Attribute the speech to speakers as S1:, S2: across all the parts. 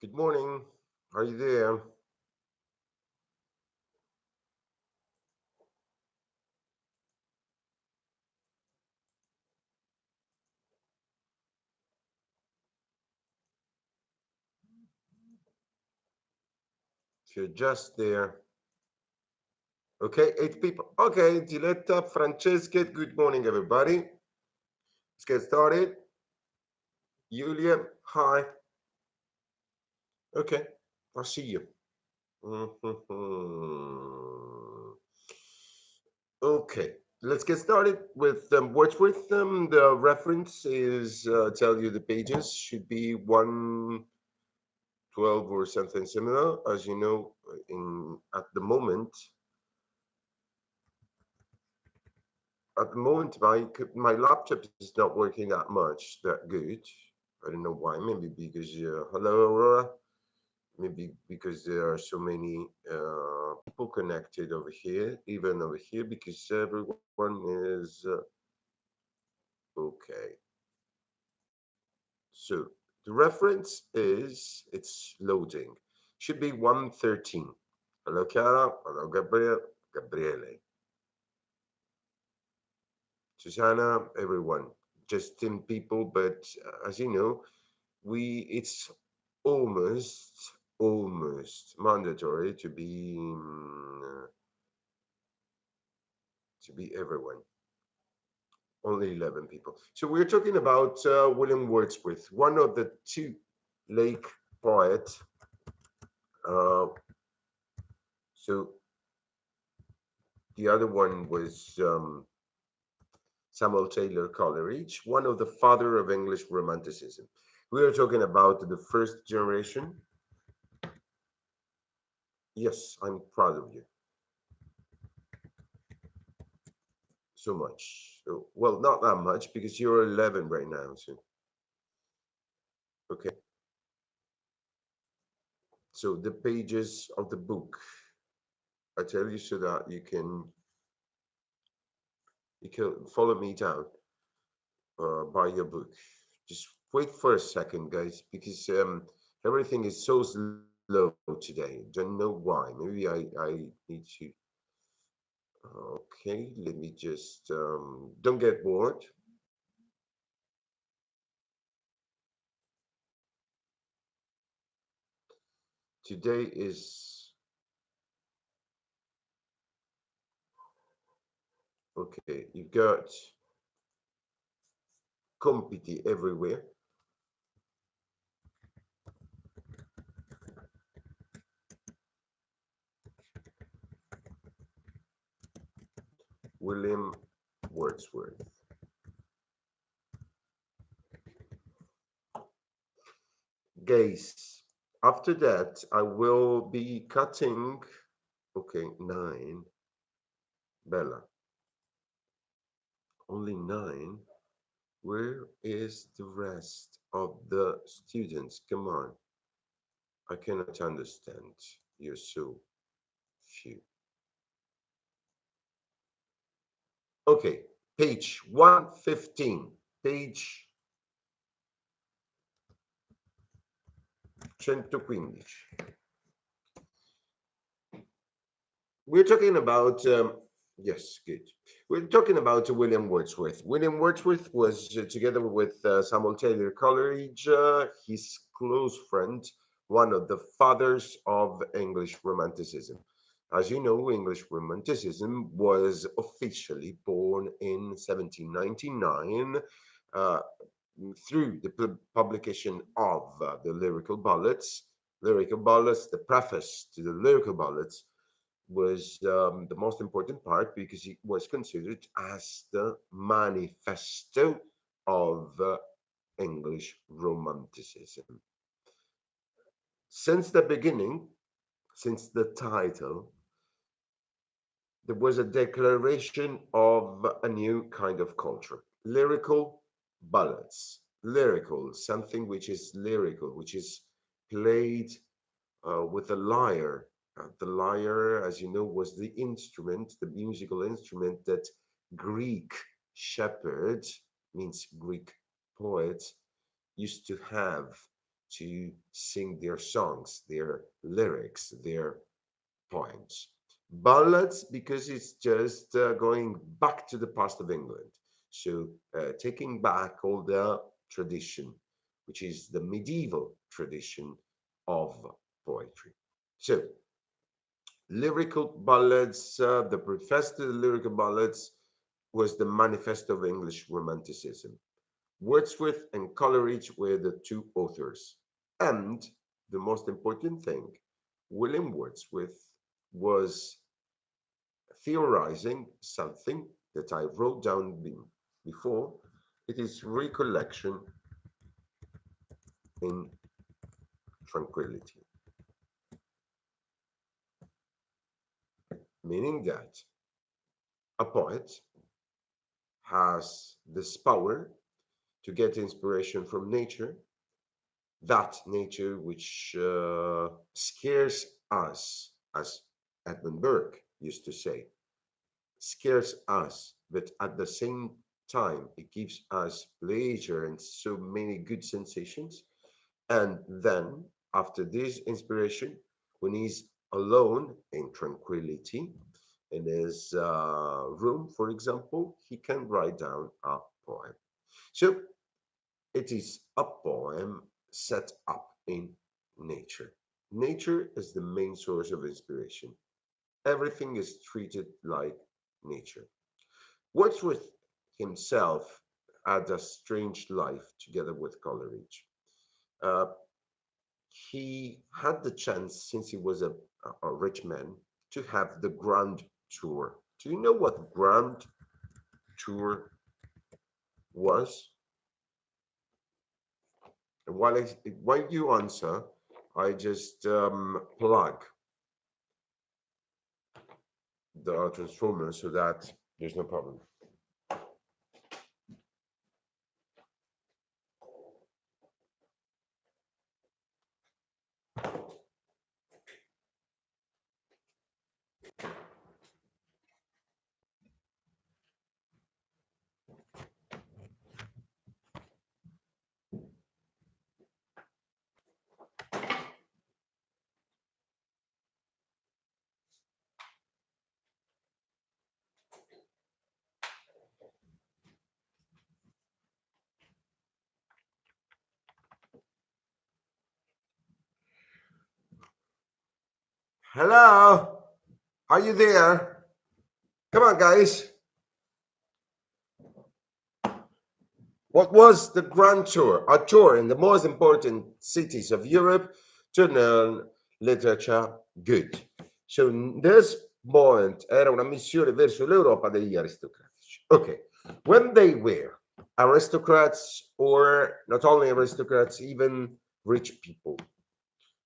S1: Good morning. Are you there? If you're just there. Okay, eight people. Okay, Diletta, Francesca, good morning, everybody. Let's get started. Julia, hi. Okay, I'll see you. Okay, let's get started with Wordsworth. The reference is tell you the pages should be 112 or something similar. As you know, in at the moment my laptop is not working that much that good. I don't know why. Maybe because hello Aurora. Maybe because there are so many people connected over here, even over here, because everyone is okay. So the reference is it's loading. Should be 113. Hello Chiara. Hello Gabriele. Susanna. Everyone. Just 10 people, but as you know, we it's almost mandatory to be everyone. Only 11 people. So we're talking about William Wordsworth, one of the two lake poets. uh, so the other one was Samuel Taylor Coleridge, one of the father of English romanticism. We are talking about the first generation. Yes, I'm proud of you so much. So, well, not that much because you're 11 right now. So, okay. So the pages of the book, I tell you so that you can follow me down by your book. Just wait for a second, guys, because everything is so slow today. Don't know why. Maybe I need to. Okay, let me just don't get bored. Today is okay. You've got compiti everywhere. William Wordsworth. Guys, after that, I will be cutting. Okay, nine. Bella, only nine. Where is the rest of the students? Come on, I cannot understand. You're so few. Okay, page 115. Page 115. We're talking about, yes, good. We're talking about William Wordsworth. William Wordsworth was together with Samuel Taylor Coleridge, his close friend, one of the fathers of English Romanticism. As you know, English Romanticism was officially born in 1799 uh, through the publication of the Lyrical Ballads. Lyrical Ballads, the preface to the Lyrical Ballads, was the most important part because it was considered as the manifesto of English Romanticism. Since the beginning, since the title, there was a declaration of a new kind of culture. Lyrical ballads. Lyrical, something which is lyrical, which is played with a lyre. The lyre, as you know, was the instrument, the musical instrument that Greek shepherds, means Greek poets, used to have. to sing their songs, their lyrics, their poems. Ballads, because it's just going back to the past of England. So, taking back all the tradition, which is the medieval tradition of poetry. So, lyrical ballads, the preface to the lyrical ballads was the manifesto of English Romanticism. Wordsworth and Coleridge were the two authors. And the most important thing, William Wordsworth was theorizing something that I wrote down before. It is recollection in tranquility, meaning that a poet has this power to get inspiration from nature, that nature which scares us, as Edmund Burke used to say, scares us, but at the same time, it gives us pleasure and so many good sensations. And then, after this inspiration, when he's alone in tranquility in his room, for example, he can write down a poem. So it is a poem set up in nature. Nature is the main source of inspiration. Everything is treated like nature. Wordsworth himself had a strange life together with Coleridge. Uh, he had the chance, since he was a rich man, to have the Grand Tour. Do you know what Grand Tour was? And while you answer, I just plug the transformer so that there's no problem. Hello, are you there? Come on, guys. What was the Grand Tour? A tour in the most important cities of Europe to learn literature good. So in this point era una missione verso l'Europa degli aristocratici. Okay, when they were aristocrats, or not only aristocrats, even rich people,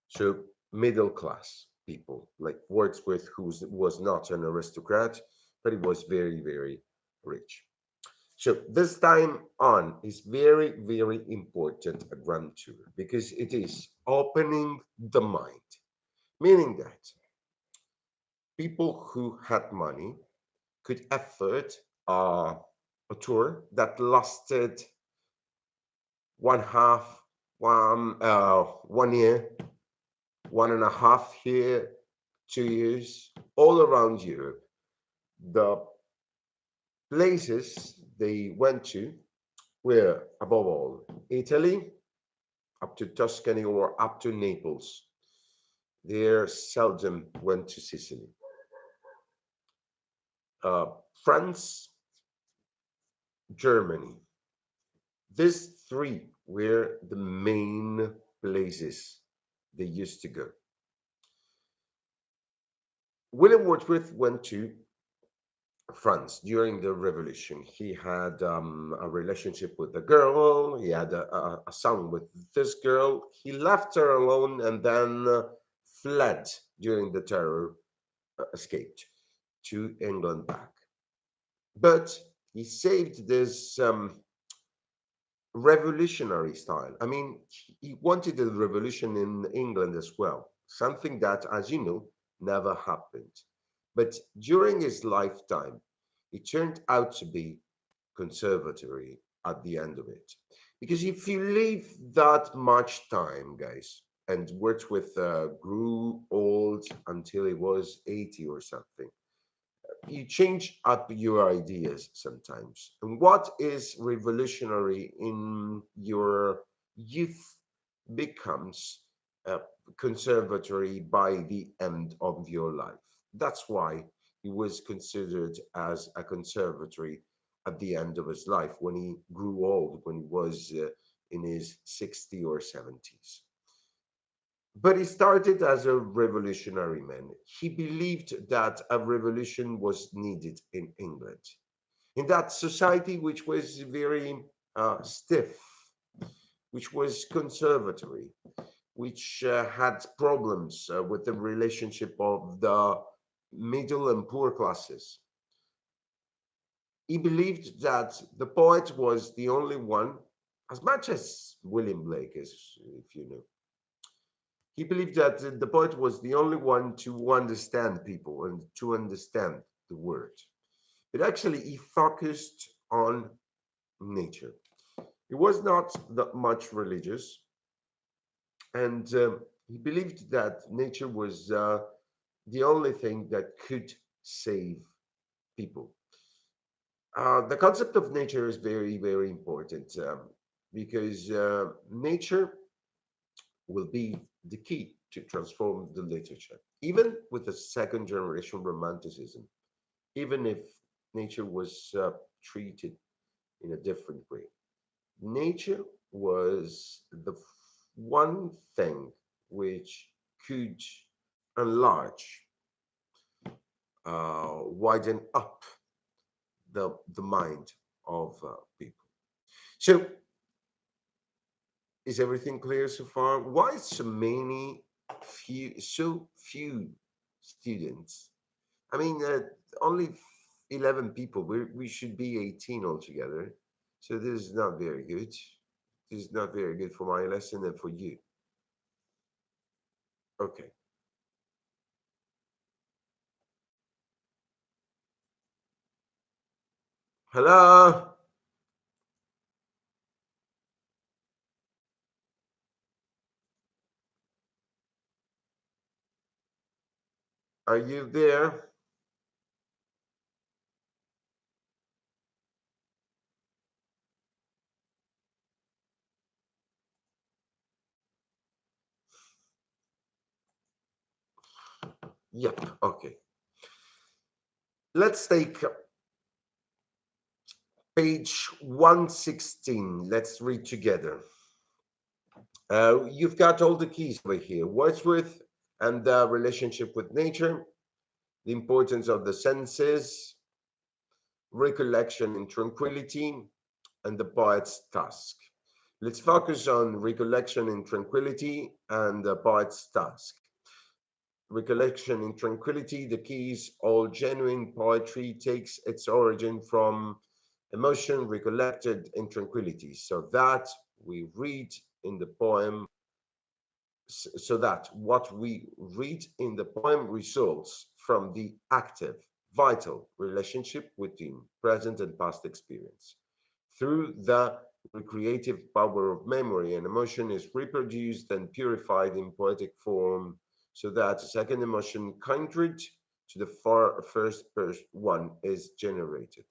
S1: so middle class people like Wordsworth, who was not an aristocrat, but he was very, very rich. So this time on is very, very important a grand tour because it is opening the mind, meaning that people who had money could afford a tour that lasted one half, 1 year, 1.5 year, 2 years, all around Europe. The places they went to were, above all, Italy, up to Tuscany or up to Naples. They seldom went to Sicily. Uh, France, Germany. These three were the main places they used to go. William Wordsworth went to France during the revolution. He had a relationship with a girl. He had a son with this girl. He left her alone and then fled during the terror, escaped to England back. But he saved this revolutionary style. I mean, he wanted a revolution in England as well, something that, as you know, never happened. But during his lifetime, it turned out to be conservatory at the end of it. Because if you live that much time, guys, and Wordsworth grew old until he was 80 or something, you change up your ideas sometimes. And what is revolutionary in your youth becomes conservatory by the end of your life. That's why he was considered as a conservatory at the end of his life when he grew old, when he was in his 60s or 70s. But he started as a revolutionary man. He believed that a revolution was needed in England, in that society which was very stiff, which was conservatory, which had problems with the relationship of the middle and poor classes. He believed that the poet was the only one, as much as William Blake, as if you know, he believed that the poet was the only one to understand people and to understand the word. But actually, he focused on nature. He was not that much religious, and he believed that nature was the only thing that could save people. The concept of nature is very, very important because nature will be the key to transform the literature, even with the second generation romanticism, even if nature was treated in a different way. Nature was the one thing which could enlarge, widen up the mind of people. So, is everything clear so far? Why so few students? I mean, only 11 people. We should be 18 altogether. So this is not very good. This is not very good for my lesson and for you. Okay. Hello? Are you there? Yep. Okay. Let's take page 116. Let's read together. You've got all the keys over here. Wordsworth and the relationship with nature, the importance of the senses, recollection in tranquility, and the poet's task. Let's focus on recollection in tranquility and the poet's task. Recollection in tranquility, the keys, all genuine poetry takes its origin from emotion recollected in tranquility, so that we read in the poem so that what we read in the poem results from the active, vital relationship between present and past experience. Through the recreative power of memory and emotion is reproduced and purified in poetic form so that a second emotion kindred to the first one is generated.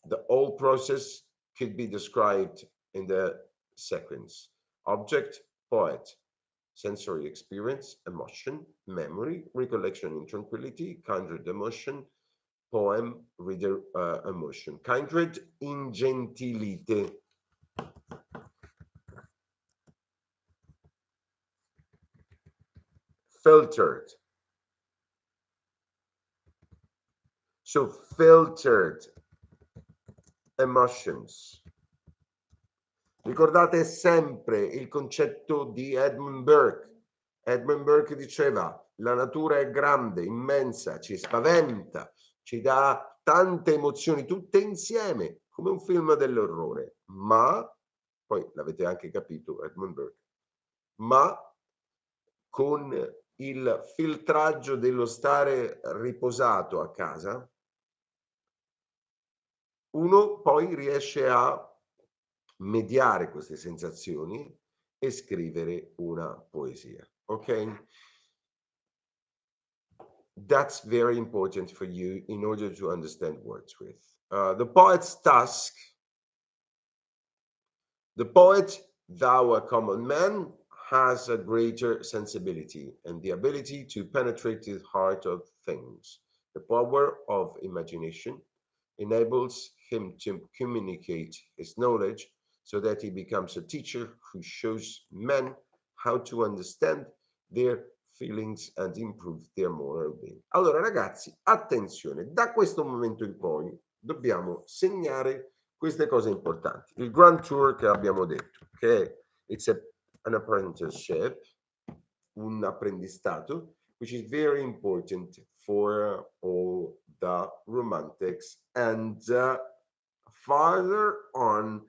S1: The whole process could be described in the sequence: object, poet, sensory experience, emotion, memory, recollection in tranquility, kindred emotion, poem, reader emotion. Kindred in gentilite, filtered. So filtered emotions. Ricordate sempre il concetto di Edmund Burke. Edmund Burke diceva: la natura è grande, immensa, ci spaventa, ci dà tante emozioni tutte insieme, come un film dell'orrore, ma, poi l'avete anche capito, Edmund Burke, ma con il filtraggio dello stare riposato a casa, uno poi riesce a mediare queste sensazioni e scrivere una poesia. Ok? That's very important for you in order to understand Wordsworth. The poet's task, the poet, thou a common man, has a greater sensibility and the ability to penetrate the heart of things. The power of imagination enables him to communicate his knowledge so that he becomes a teacher who shows men how to understand their feelings and improve their moral being. Allora ragazzi, attenzione, da questo momento in poi dobbiamo segnare queste cose importanti. Il Grand Tour che abbiamo detto, che it's an apprenticeship, un apprendistato, which is very important for all the romantics and farther on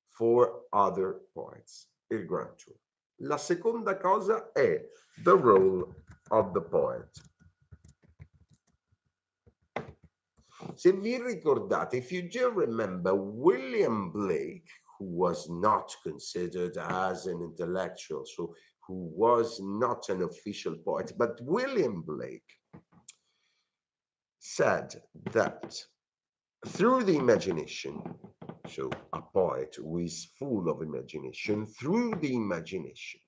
S1: for other poets, il Grand Tour. La seconda cosa è the role of the poet. Se vi ricordate, if you do remember, William Blake, who was not considered as an intellectual, so who was not an official poet, but William Blake said that through the imagination, so a poet who is full of imagination, through the imagination,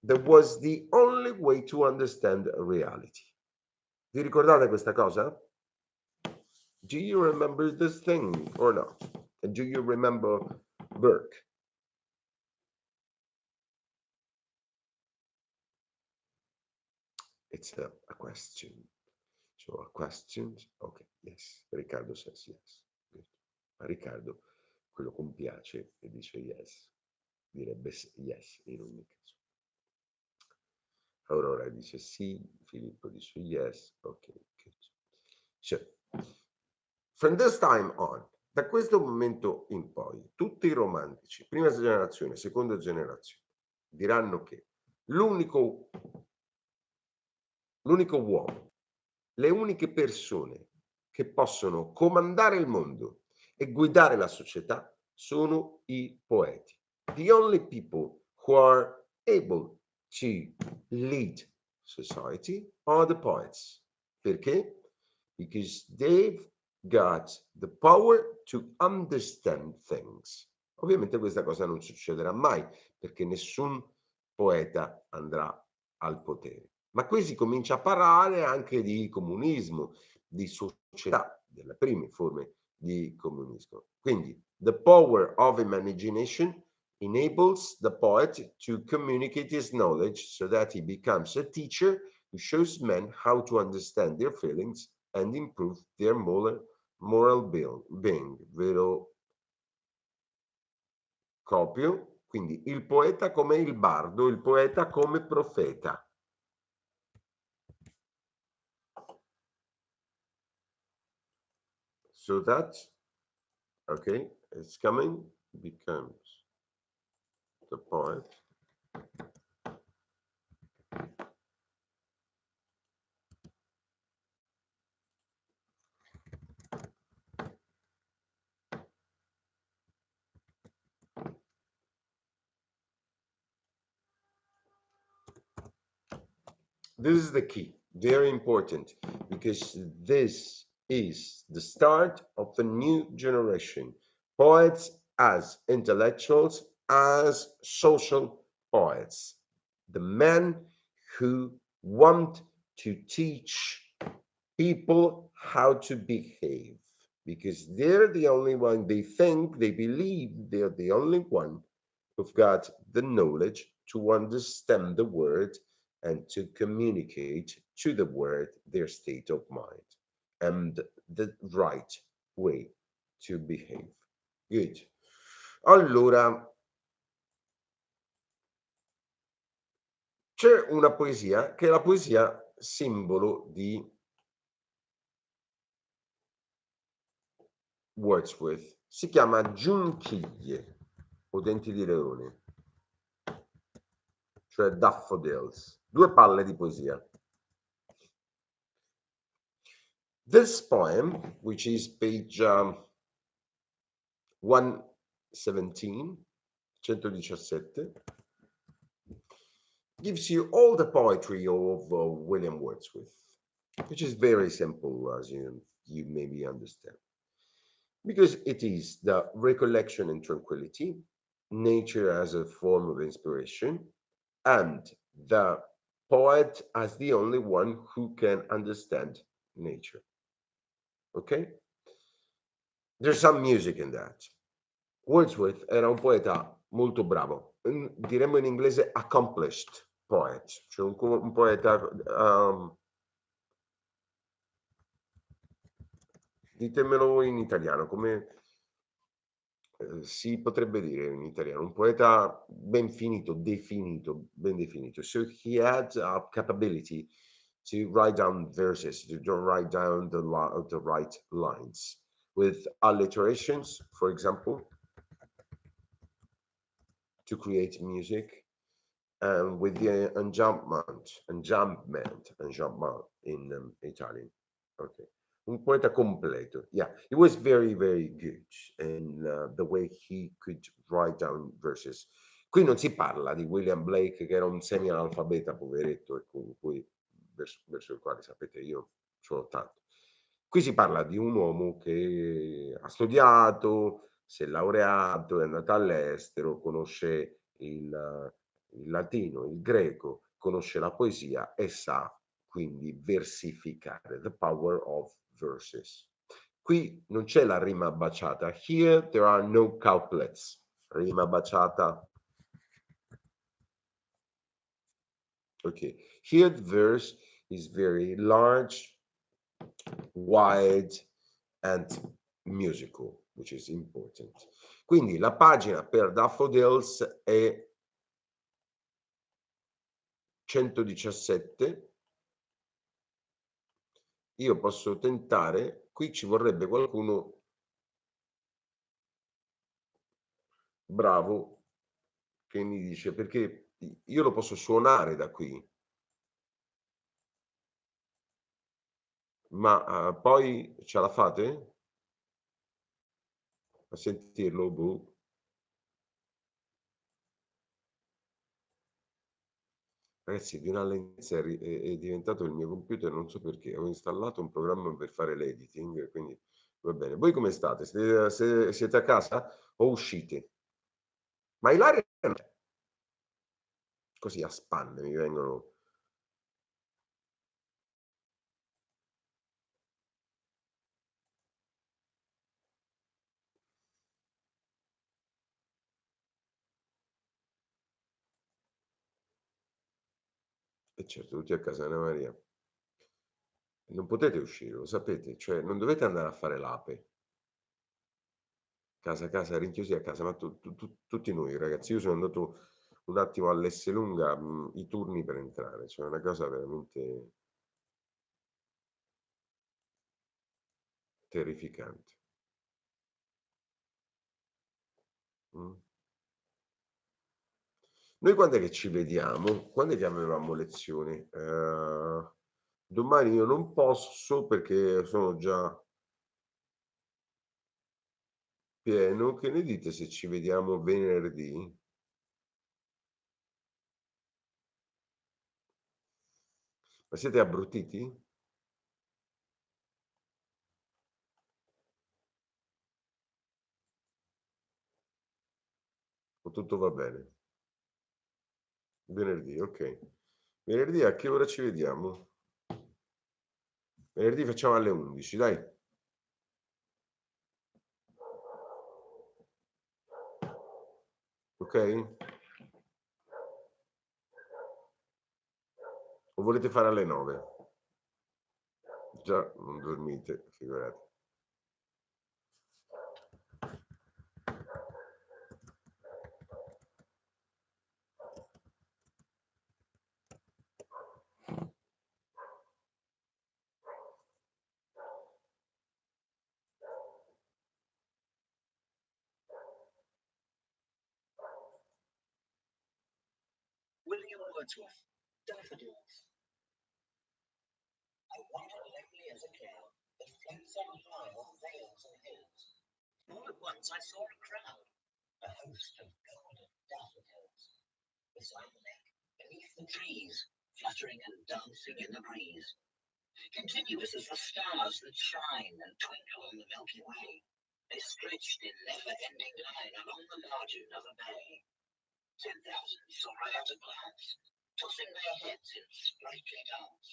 S1: that was the only way to understand reality. Vi ricordate questa cosa? Do you remember this thing or not? And do you remember Burke? It's a question. So a question. Okay, yes. Riccardo says yes. Good. Ma Riccardo, quello compiace e dice yes. Direbbe yes in ogni caso. Aurora dice sì, Filippo dice yes. Ok, good. So, from this time on, da questo momento in poi, tutti i romantici, prima generazione, seconda generazione, diranno che l'unico uomo, le uniche persone che possono comandare il mondo e guidare la società sono i poeti. The only people who are able to lead society are the poets. Perché? Because they've got the power to understand things. Ovviamente questa cosa non succederà mai perché nessun poeta andrà al potere. Ma qui si comincia a parlare anche di comunismo, di società, delle prime forme di comunismo. Quindi, the power of imagination enables the poet to communicate his knowledge so that he becomes a teacher who shows men how to understand their feelings and improve their moral being. Ve lo copio. Quindi il poeta come il bardo, il poeta come profeta. So that, okay, it's coming, becomes the poet. This is the key, very important, because this is the start of a new generation. Poets as intellectuals, as social poets. The men who want to teach people how to behave because they're the only one, they think, they believe they're the only one who've got the knowledge to understand the word and to communicate to the word their state of mind and the right way to behave. Good. Allora, c'è una poesia che è la poesia simbolo di Wordsworth. Si chiama Giunchiglie o denti di leone, cioè daffodils, due palle di poesia. This poem, which is page 17, 117, gives you all the poetry of William Wordsworth, which is very simple, as you maybe understand, because it is the recollection and tranquility, nature as a form of inspiration, and the poet as the only one who can understand nature. Okay? There's some music in that. Wordsworth era un poeta molto bravo, diremmo in inglese accomplished poet, cioè un poeta, ditemelo in italiano, come si potrebbe dire in italiano, un poeta ben finito, definito, ben definito. So he had a capability to write down verses, to write down the right lines with alliterations, for example, to create music, and with the enjambment in Italian. Okay. Un poeta completo. Yeah, he was very, very good in the way he could write down verses. Qui non si parla di William Blake, che era un semi-analfabeta, poveretto, e con cui, verso il quale, sapete, io sono tanto. Qui si parla di un uomo che ha studiato, si è laureato, è andato all'estero, conosce il latino, il greco, conosce la poesia e sa quindi versificare, the power of verses. Qui non c'è la rima baciata. Here there are no couplets. Rima baciata. Okay. Here the verse is very large, wide and musical, which is important. Quindi la pagina per Daffodils è 117. Io posso tentare, qui ci vorrebbe qualcuno bravo che mi dice, perché io lo posso suonare da qui, ma poi ce la fate a sentirlo? Boh. Ragazzi, di una lentezza è diventato il mio computer, non so perché. Ho installato un programma per fare l'editing, quindi va bene. Voi come state? Siete a casa o uscite? Ma Ilaria no, così a spanne mi vengono. E certo, tutti a casa Anna Maria. Non potete uscire, lo sapete, cioè non dovete andare a fare l'ape. Casa, casa, rinchiusi a casa, ma tutti noi ragazzi. Io sono andato un attimo all'Esselunga, i turni per entrare, cioè una cosa veramente terrificante. Mh. Noi quand'è che ci vediamo? Quand'è che avevamo lezioni? Domani io non posso perché sono già pieno. Che ne dite se ci vediamo venerdì? Ma siete abbruttiti? O tutto va bene? Venerdì, okay. Venerdì a che ora ci vediamo? Venerdì facciamo alle 11, dai. Okay? O volete fare alle 9? Già non dormite, figurati. William Wordsworth, Daffodils. I wander lightly as a cloud that floats on high on vales and hills. All at once I saw a crowd.
S2: a host of golden daffodils. Beside the lake, beneath the trees, fluttering and dancing in the breeze. Continuous as the stars that shine and twinkle on the Milky Way, they stretched in never-ending line along the margin of a bay. 10,000 saw right at a glance, tossing their heads in sprightly dance.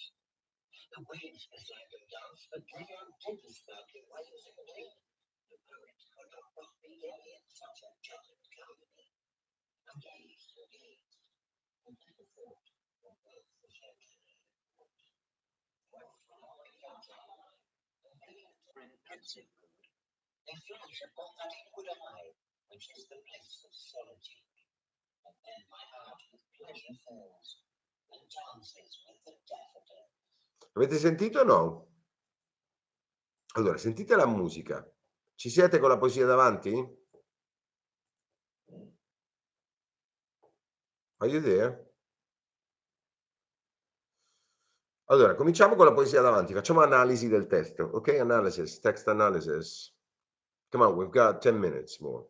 S2: The waves beside them danced, but they outdid the sparkling waves indeed. The poet could not but be gay in such a gallant company, and gazed and gazed, and never thought of both the champagne. When flowering out eye, and brilliant or in pensive mood, they flash upon that inward eye, which is the bliss of solitude. And then my heart with pleasure fills, and dances with the daffodil.
S1: Avete sentito o no? Allora, sentite la musica. Ci siete con la poesia davanti? Are you there? Allora, cominciamo con la poesia davanti, facciamo analisi del testo, ok? Analysis, text analysis. Come on, we've got 10 minutes more.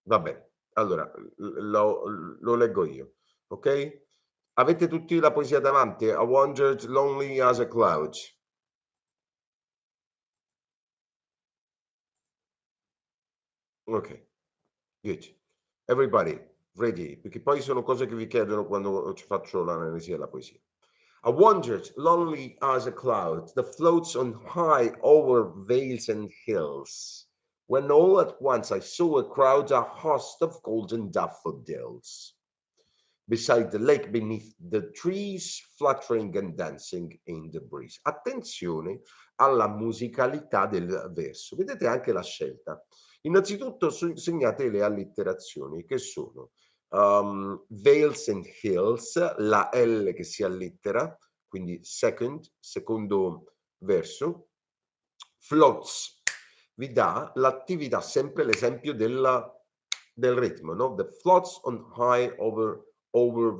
S1: Va bene, allora lo leggo io, ok? Avete tutti la poesia davanti? I wandered lonely as a cloud. Ok, good. Everybody, ready? Perché poi sono cose che vi chiedono quando ci faccio l'analisi della poesia. I wandered lonely as a cloud that floats on high over vales and hills, when all at once I saw a crowd, a host of golden daffodils, beside the lake, beneath the trees, fluttering and dancing in the breeze. Attenzione alla musicalità del verso. Vedete anche la scelta. Innanzitutto segnate le allitterazioni che sono Vales and Hills, la L che si allittera, quindi secondo verso. Floats vi dà l'attività, sempre l'esempio del ritmo, no? The floats on high over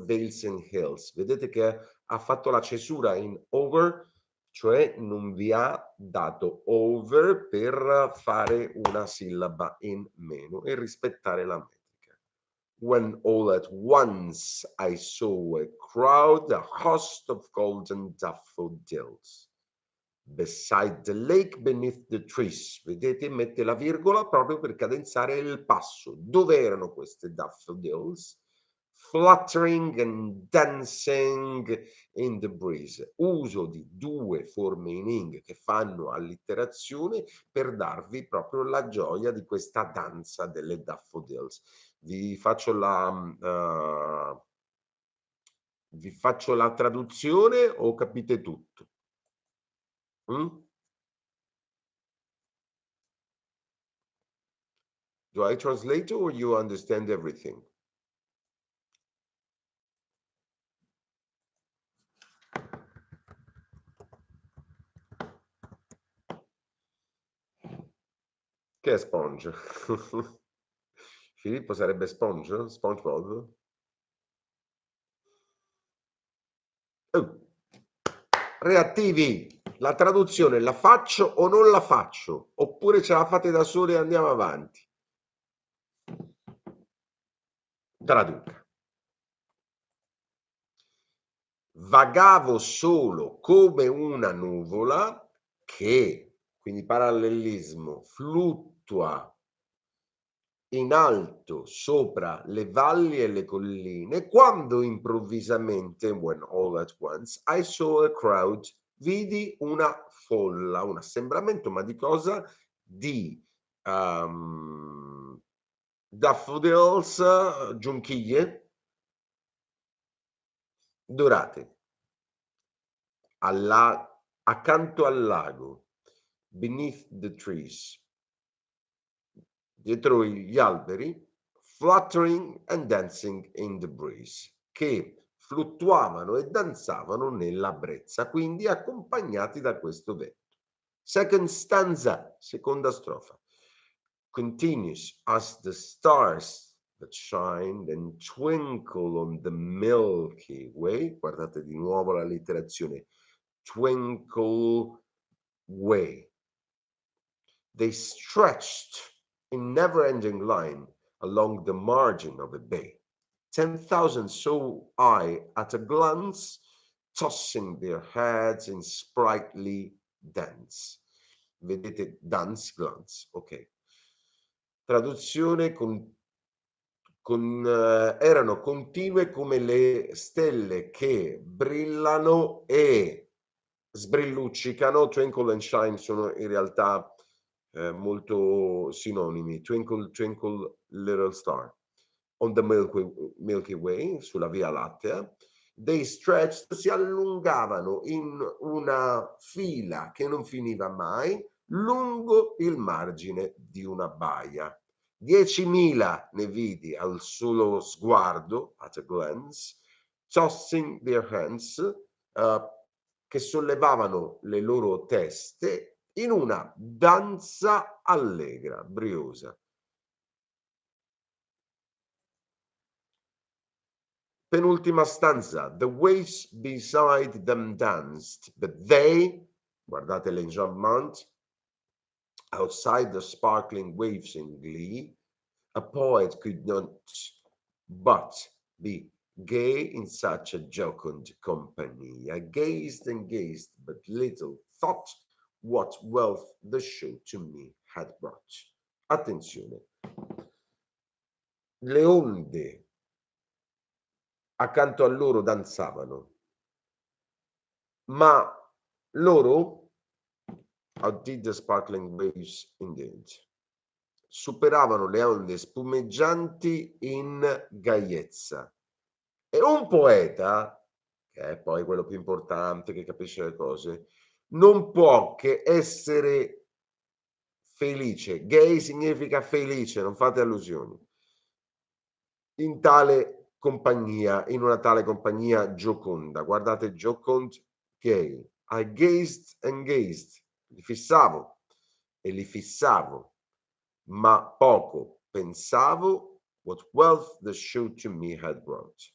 S1: vales and hills. Vedete che ha fatto la cesura in over, cioè non vi ha dato over per fare una sillaba in meno e rispettare la metrica. When all at once I saw a crowd, a host of golden daffodils. Beside the lake, beneath the trees. Vedete, mette la virgola proprio per cadenzare il passo. Dove erano queste daffodils? Fluttering and dancing in the breeze. Uso di due forme in ing che fanno allitterazione per darvi proprio la gioia di questa danza delle daffodils. Vi faccio la traduzione o capite tutto? Do I translate or you understand everything? Che è Sponge? Filippo sarebbe Sponge? SpongeBob? Oh. Reattivi! La traduzione la faccio o non la faccio? Oppure ce la fate da soli e andiamo avanti? Traduca. Vagavo solo come una nuvola che, quindi parallelismo, fluttua in alto sopra le valli e le colline, quando improvvisamente, when all at once, I saw a crowd, vidi una folla, un assembramento, ma di cosa? Di daffodils, giunchiglie, dorate, accanto al lago, beneath the trees, dietro gli alberi, fluttering and dancing in the breeze, che fluttuavano e danzavano nella brezza, quindi accompagnati da questo vento. Second stanza, seconda strofa. Continues as the stars that shine and twinkle on the Milky Way. Guardate di nuovo la letterazione. Twinkle way. They stretched in never-ending line along the margin of a bay. 10,000 saw I at a glance, tossing their heads in sprightly dance. Vedete, dance, glance, ok. Traduzione erano continue come le stelle che brillano e sbrilluccicano. Twinkle and shine sono in realtà molto sinonimi. Twinkle, twinkle, little star. On the Milky Way, sulla Via Lattea. They stretched, si allungavano in una fila che non finiva mai lungo il margine di una baia. 10.000 ne vidi al solo sguardo, at a glance, tossing their hands, che sollevavano le loro teste in una danza allegra, briosa. Penultima stanza. The waves beside them danced, but they, guardate l'enjambment, outside the sparkling waves in glee, a poet could not but be gay in such a jocund company. I gazed and gazed, but little thought what wealth the show to me had brought. Attenzione, le onde accanto a loro danzavano, ma loro, outdid the sparkling waves indeed, superavano le onde spumeggianti in gaiezza. E un poeta, che è poi quello più importante, che capisce le cose, non può che essere felice. Gay significa felice, non fate allusioni. In tale compagnia, in una tale compagnia gioconda. Guardate, jocund, gay. I gazed and gazed. Li fissavo e li fissavo, ma poco pensavo what wealth the show to me had brought.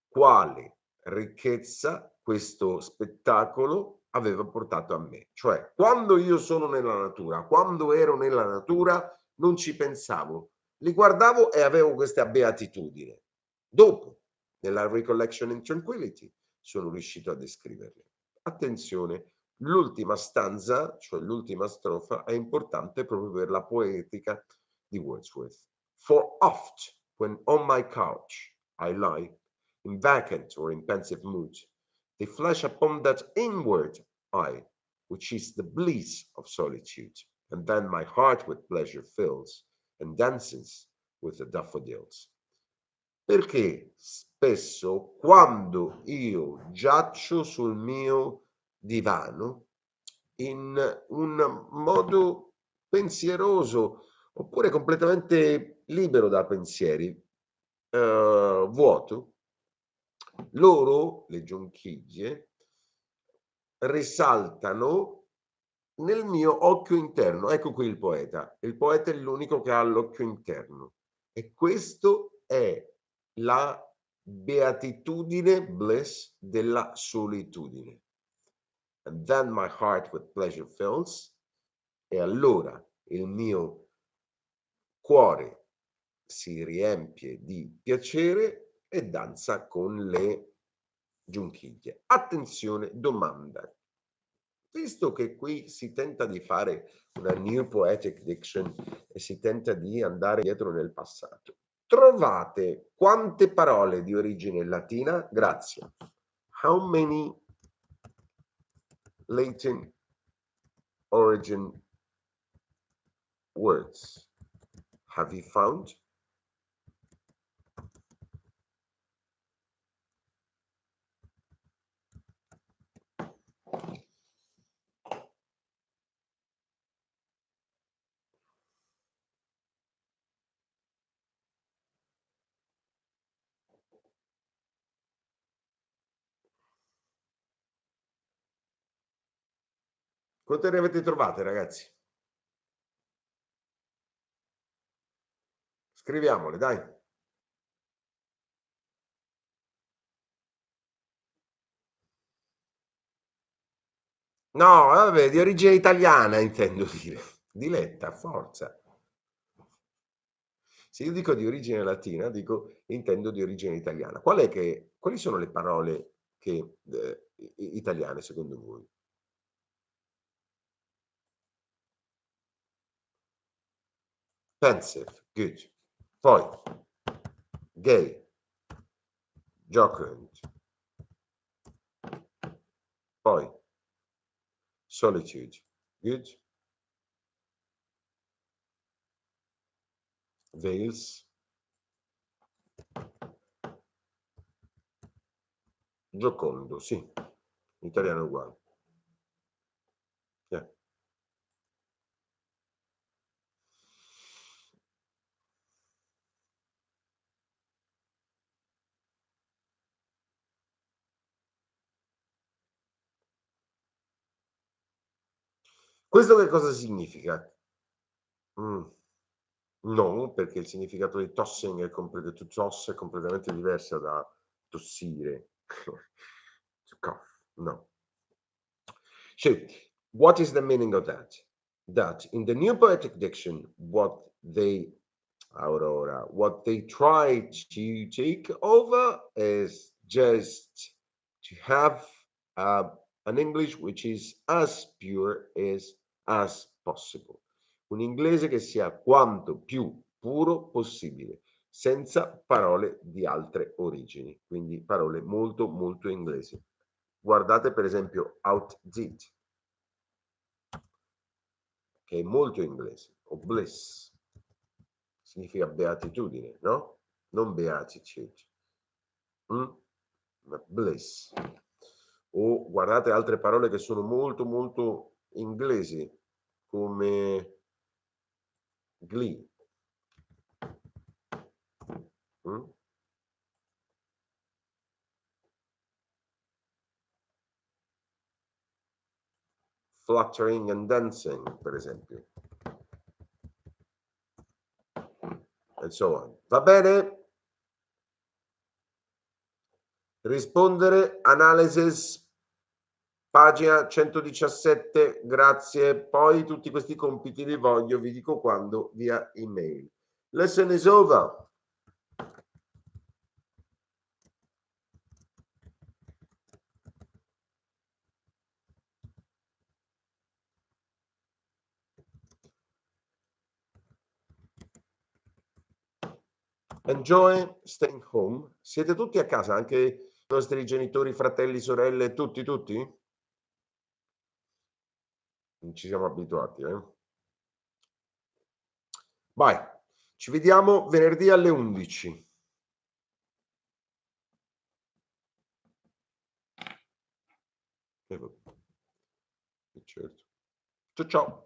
S1: Quale ricchezza questo spettacolo aveva portato a me. Cioè, quando io sono nella natura, quando ero nella natura, non ci pensavo. Li guardavo e avevo questa beatitudine. Dopo, nella Recollection in Tranquility, sono riuscito a descriverli. Attenzione, l'ultima stanza, cioè l'ultima strofa, è importante proprio per la poetica di Wordsworth. For oft, when on my couch I lie, in vacant or in pensive mood, they flash upon that inward eye, which is the bliss of solitude, and then my heart with pleasure fills, and dances with the daffodils. Perché spesso quando io giaccio sul mio divano in un modo pensieroso oppure completamente libero da pensieri, vuoto, loro, le giunchiglie, risaltano nel mio occhio interno. Ecco qui il poeta. Il poeta è l'unico che ha l'occhio interno. E questo è la beatitudine, bliss, della solitudine. And then my heart with pleasure fills. E allora il mio cuore si riempie di piacere e danza con le giunchiglie. Attenzione, domanda. Visto che qui si tenta di fare una New Poetic Diction e si tenta di andare dietro nel passato, trovate quante parole di origine latina? Grazie. How many Latin origin words have you found? Quante ne avete trovate, ragazzi? Scriviamole, dai. No, vabbè, di origine italiana intendo dire. Diletta, forza. Se io dico di origine latina, dico intendo di origine italiana. Quali sono le parole che, italiane secondo voi? Pensive, good. Poi gay, jocund, poi solitude, good. Veils, giocondo, sì, in italiano è uguale. Yeah. Questo che cosa significa? Mm, no, perché il significato di tossing to toss è completamente diverso da tossire. To cough, no. So, what is the meaning of that? That in the New Poetic Diction, what they try to take over is just to have uh, an English which is as pure as possible. Un inglese che sia quanto più puro possibile, senza parole di altre origini, quindi parole molto molto inglesi. Guardate per esempio outdid, che è molto inglese, o bliss, significa beatitudine, no? Non beatitude, ma bliss. O guardate altre parole che sono molto molto inglesi, come glee, mm? Fluttering and dancing, per esempio, and so on. Va bene? Rispondere, analysis, pagina 117, grazie. Poi tutti questi compiti li voglio, vi dico quando, via email. Lesson is over. Enjoy staying home. Siete tutti a casa, anche i nostri genitori, fratelli, sorelle, tutti, tutti? Non ci siamo abituati, eh? Vai, ci vediamo venerdì alle 11. Certo. Ciao ciao.